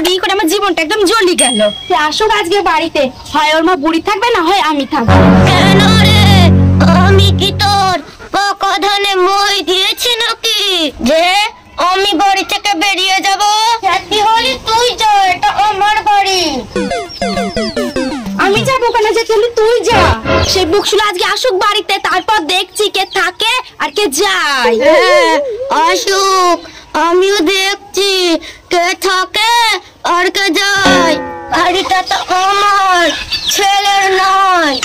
বিয়ে করে আমার জীবনটা একদম জ্বলি গেল। আসুক আজকে বাড়িতে, হয় ওর মা বুড়ি থাকবে না হয় আমি থাকবো। কেন রে, আমি কি তোর কথানে মই দিয়েছি নাকি যে আমি বাড়ি থেকে বেরিয়ে যাব? হলি তুই যা, এটা আমার বাড়ি। আমি যাবো কেন, যে তুই যা। সেই বুকশুলো আজকে আসুক বাড়িতে, তারপর দেখছি কে থাকে আর কে যায়। হ্যাঁ আসুক, আমিও দেখছি কে থাকে আর কে যায়। বাড়িটা তো আমার, ছেলের নয়।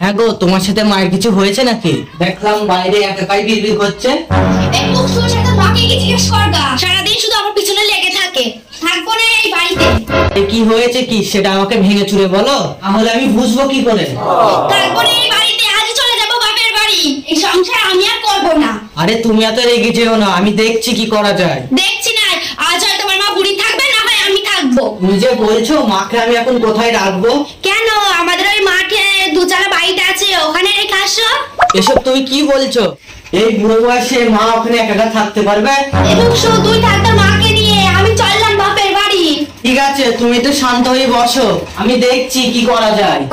হ্যাঁ গো, তোমার সাথে মায়ের কিছু হয়েছে নাকি? দেখলাম বাইরে একাই বিড়বিড় করছে। সারাদিন শুধু আমার পিছনে লেগে থাকে, থাকবো না এই বাড়িতে। কি হয়েছে কি সেটা আমাকে ভেঙে চুরে বলো, তাহলে আমি বুঝবো কি করে। থাকবো না এই বাড়িতে, আজ চলে যাবো বাপের বাড়ি। এই সংসার আমি আর করবো না। আরে তুমি এত রেগে যেও না, আমি দেখছি কি করা যায়। দেখছি না, আজ হয় তোমার মা বুড়ি থাকবে, না হয় আমি থাকবো। তুমি যে বলছো মাকে আমি এখন কোথায় রাখবো? কেন, আমাদের ওই মাঠে দুচালা বাড়িটা আছে, ওখানে রেখে আসো। এসব তুমি কি বলছো? এই বুড়ো বয়সে মা ওখানে একা থাকতে পারবে? এবং তুই থাকতে মাকে নিয়ে আমি চললাম বাপের বাড়ি। ঠিক আছে, তুমি তো শান্ত হয়ে বসো, আমি দেখছি কি করা যায়।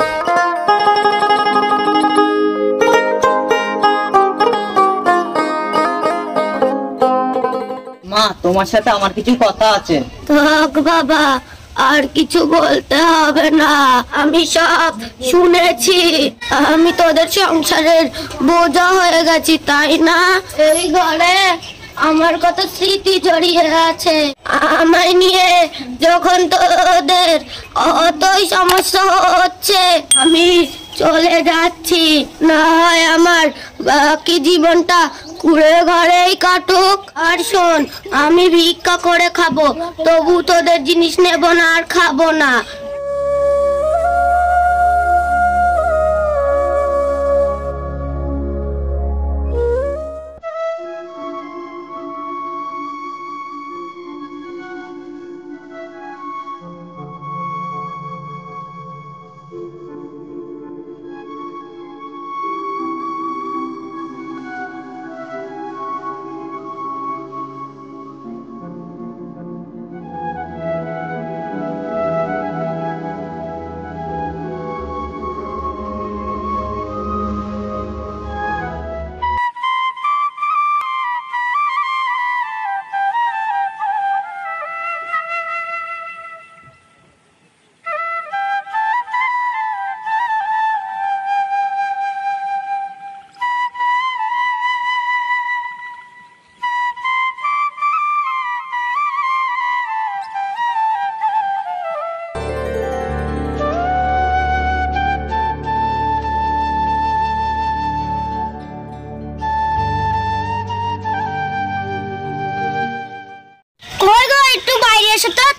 মা, তোমার সাথে আমার কিছু কথা আছে। থাক বাবা, আর কিছু বলতে হবে না, আমি সব শুনেছি। আমি তোদের সংসারের বোঝা হয়ে গেছি, তাই না? এই ঘরে আমার কত স্মৃতি জড়িয়ে আছে। আমায় নিয়ে যখন তোদের অতই সমস্যা হচ্ছে, আমি চলে যাচ্ছি। না হয় আমার বাকি জীবনটা কুড়ে ঘরেই কাটুক। আর শোন, আমি ভিক্ষা করে খাবো, তবু তোদের জিনিস নেব না আর খাবো না।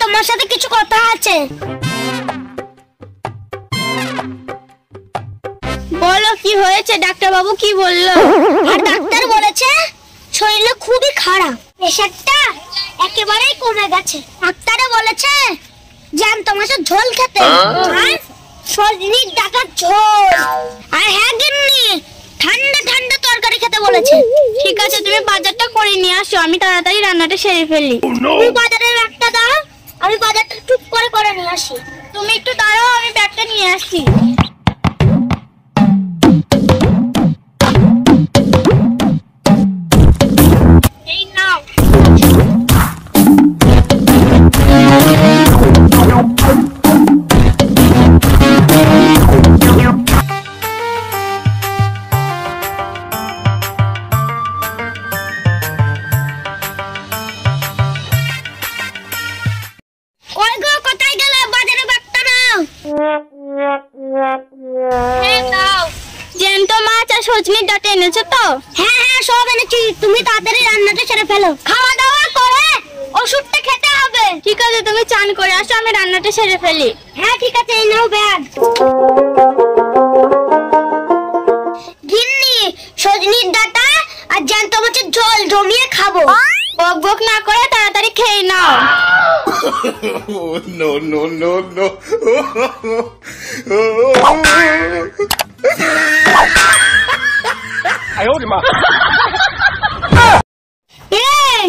তোমার সাথে কিছু কথা আছে। বলো, কি হয়েছে? ডাক্তার বাবু কি বললো? আর ডাক্তার বলেছে শরীরে খুবই খারাপ, প্রেশারটা একেবারেই কমে গেছে। ডাক্তারে বলেছে জ্যান্ত মাছের ঝোল খেতে, আর সজনির ডাটার ঝোল, আর হ্যাঁ গিন্নি ঠান্ডা ঠান্ডা তরকারি খেতে বলেছে। ঠিক আছে, তুমি বাজারটা করে নিয়ে আসো, আমি তাড়াতাড়ি রান্নাটা সেরে ফেলি। তুমি বাজারের ব্যাগটা দাও, আমি বাজারটা চুপ করে নিয়ে আসি। তুমি একটু দাঁড়াও, আমি ব্যাগটা নিয়ে আসি। এই নাও। কোথায় গেলে? বাজারে ব্যাগটা সজনির ডাঁটা এনেছো তো? হ্যাঁ হ্যাঁ সব এনেছি, তুমি তাড়াতাড়ি রান্নাটা সেরে ফেলো। খাওয়া দাওয়া করে ওষুধটা খেতে হবে। ঠিক আছে, তুমি চান করে আসো, আমি রান্নাটা সেরে ফেলি। হ্যাঁ ঠিক আছে, এই নাও ব্যাগ। গিন্নি, সজনির ডাঁটা আর জ্যান্ত মাছের ঝোল জমিয়ে খাবো। বক বক না করে তাড়াতাড়ি খেয়ে নাও। Oh, no, no, no, no. I owed him up. এই,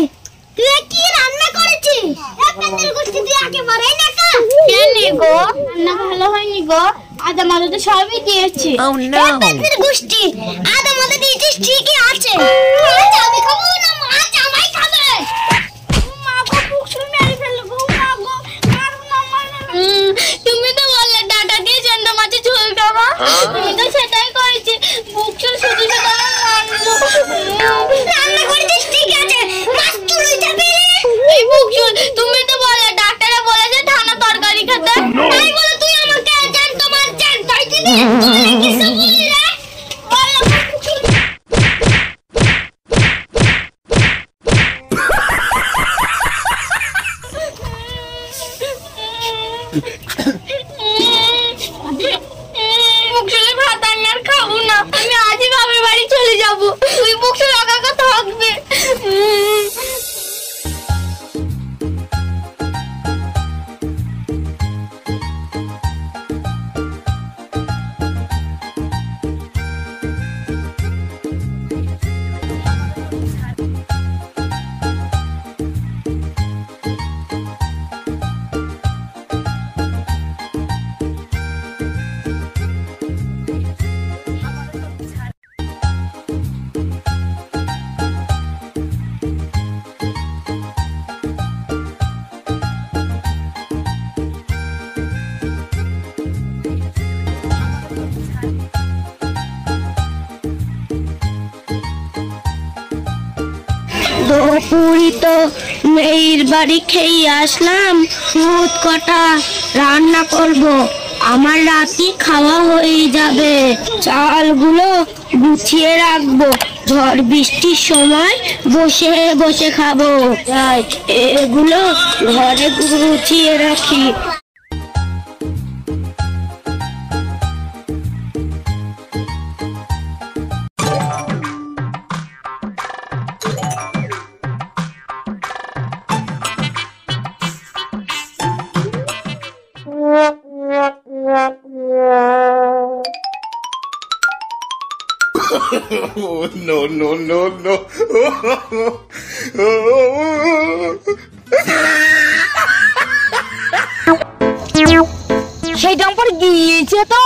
তুই কি রান্না করেছিস? আপনাদের গোষ্ঠী দিয়ে একেবারে নাকা। কেন গো? রান্না ভালো হয়নি গো। আদা মাদা তো সবই দিয়েছি। আপনাদের গোষ্ঠী আদা মাদা দিয়েছিস ঠিকই আছে। মাছ আমি খাবো না, মাছ আমায় খাবে। মা গো, বুকসুর মেরে ফেললো গো, মা গো, মারো না, মারো না। তুমি তো বললে ডাঁটা দিয়ে জ্যান্ত মাছের ঝোল খাবা। তুমি তো সেটাই করেছি। বুকসুর শুধু শুধু মারলো। রান্না করেছিস ঠিক আছে, মাছ চুলোয় যাবে। এই বুকসুর, তুমি তো বললে ডাক্তাররা বলেছে ঠান্ডা তরকারি খেতে। তাই বলে তুই আমাকে জ্যান্ত মাছ জ্যান্ত দিলি? কিছু বললি রে? বল না বুকসুর। বুকসুলের ভাত আমি আর খাবো না। আমি আজই বাবার বাড়ি চলে যাবো। তুই বুকসুল একা একা থাকবে। দুপুরি তো মেয়ের বাড়ি খেয়ে আসলাম, দুধ কটা রান্না করব, আমার রাতে খাওয়া হয়ে যাবে। চালগুলো গুছিয়ে রাখবো, ঝড় বৃষ্টির সময় বসে বসে খাবো। তাই এগুলো ঘরে গুছিয়ে রাখি। Oh, no, no, no, no. সেই ডাম্পার গিয়েছে তো,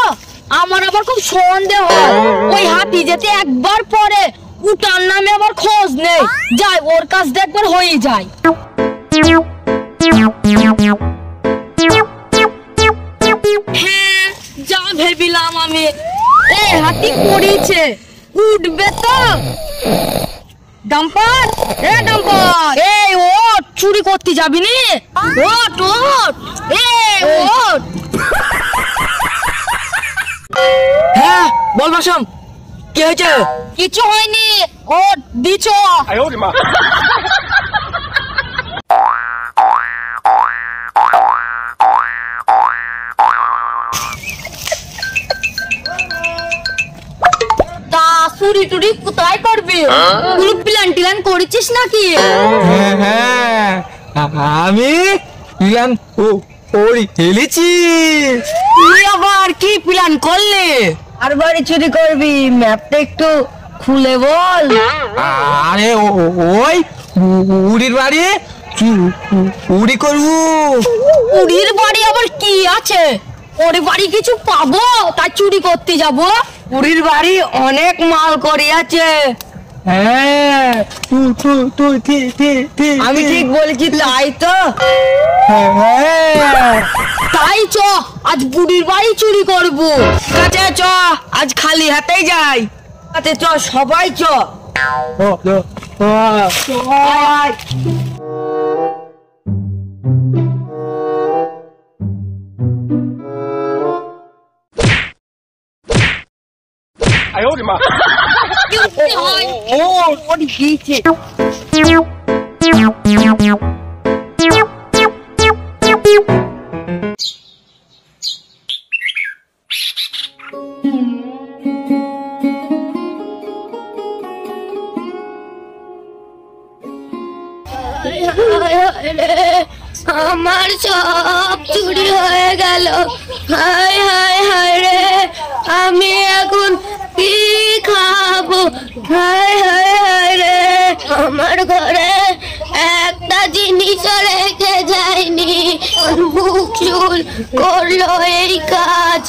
আমার আবার খুব সন্দেহ হয়। ওই হাতি যেতে একবার পরে উঠার নামে আবার খোঁজ নেই। যাই ওর কাছ দিয়ে একবার হয়ে যায়। হ্যাঁ, যা ভেবিলাম আমি। এই হাতি করেছে, উঠবে তো। ডাম্পার, এ ডাম্পার, এই ওঠ, চুরি করতে যাবি নি? ওঠ ওঠ, এই ওঠ। হ্যাঁ বল বাসম, কি হয়েছে? কিছু হয়নি, ওঠ দিছ। I owed him up. তা চুরি টুরি কোথায় করবি? কোনো প্ল্যান টিলান করেছিস নাকি? হ্যাঁ হ্যাঁ, আমি প্ল্যান ওরি ফেলেছি। তুই আবার কি প্ল্যান করলে? আর বাড়ি চুরি করবি, ম্যাপটা একটু খুলে বল। আরে ওই উড়ির বাড়ি চুরি করবো। উড়ির বাড়ি আবার কি আছে? ওর বাড়ি কিছু পাবো তাই চুরি করতে যাব? উড়ির বাড়ি অনেক মাল করে আছে। হ্যাঁ তুই ঠিক আমি ঠিক বলেছি তাই তো? হ্যাঁ তাই চ, আজ বুড়ির বাড়ি চুরি করবো। কাছে চ, আজ খালি হাতেই যাই। কাছে চ, সবাই চ। সবাই। I owed him up. আমার সব চুরি হয়ে গেল। হায় হায় হায় রে, আমি এখন কি খাবো? হায় হায় হায় রে, আমার ঘরে একটা জিনিস রেখে যায়নি, বুক চুল করলো এই কাজ।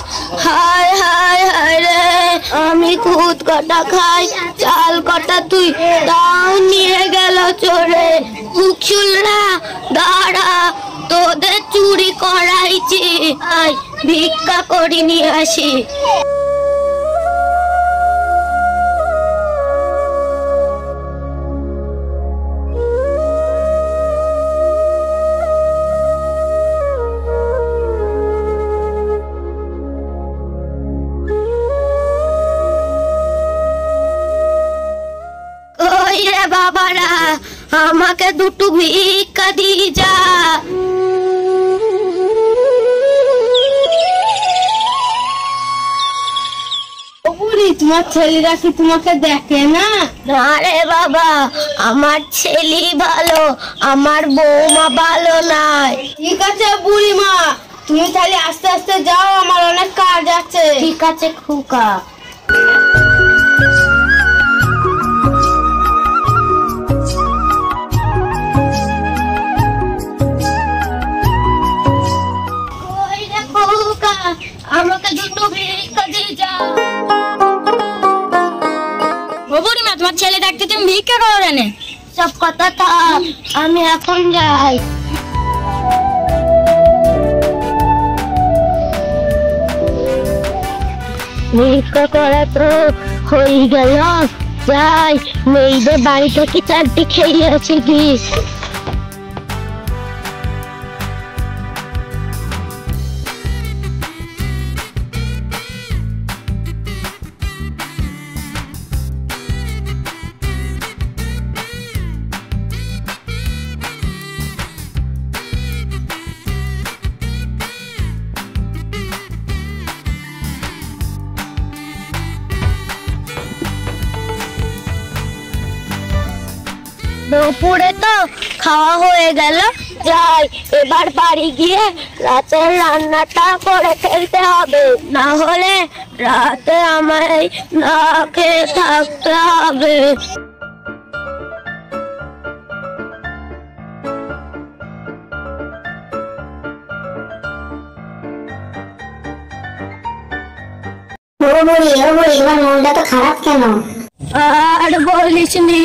হায় হায় হায় রে, আমি খুদ কটা খাই, চাল কটা তুই তাও নিয়ে গেল চোরে। বুক চুলরা দাঁড়া, তোদের চুরি করাইছি, আয় ভিক্ষা করি নিয়ে আসি। কই রে বাবারা, আমাকে দুটো ভিক্ষা দিয়ে যা। তোমার ছেলেরা কি তোমাকে দেখে না? না রে বাবা, আমার ছেলে ভালো, আমার বৌমা ভালো নাই। ঠিক আছে বুড়িমা, তুমি তাহলে আস্তে আস্তে যাও, আমার অনেক কাজ আছে। ঠিক আছে খোকা। কই রে খোকা, আমাকে দুটো ভিক্ষা দিয়ে যা। ও বুড়িমা, তোমার ছেলে দেখতে তুমি ভিক্ষা করো জানে? সব কথা থাক, আমি এখন যাই। ভিক্ষা করা তো হয়ে গেল, যাই মেয়েদের বাড়ি থেকে চারটি খেয়ে আছে কি। দুপুরে তো খাওয়া হয়ে গেল, যাই এবার বাড়ি গিয়ে রাতের রান্নাটা করে ফেলতে হবে, না হলে রাতে আমায় না খেয়ে থাকতে হবে। এবার মনটা তো খারাপ কেন? আর বলিস নি।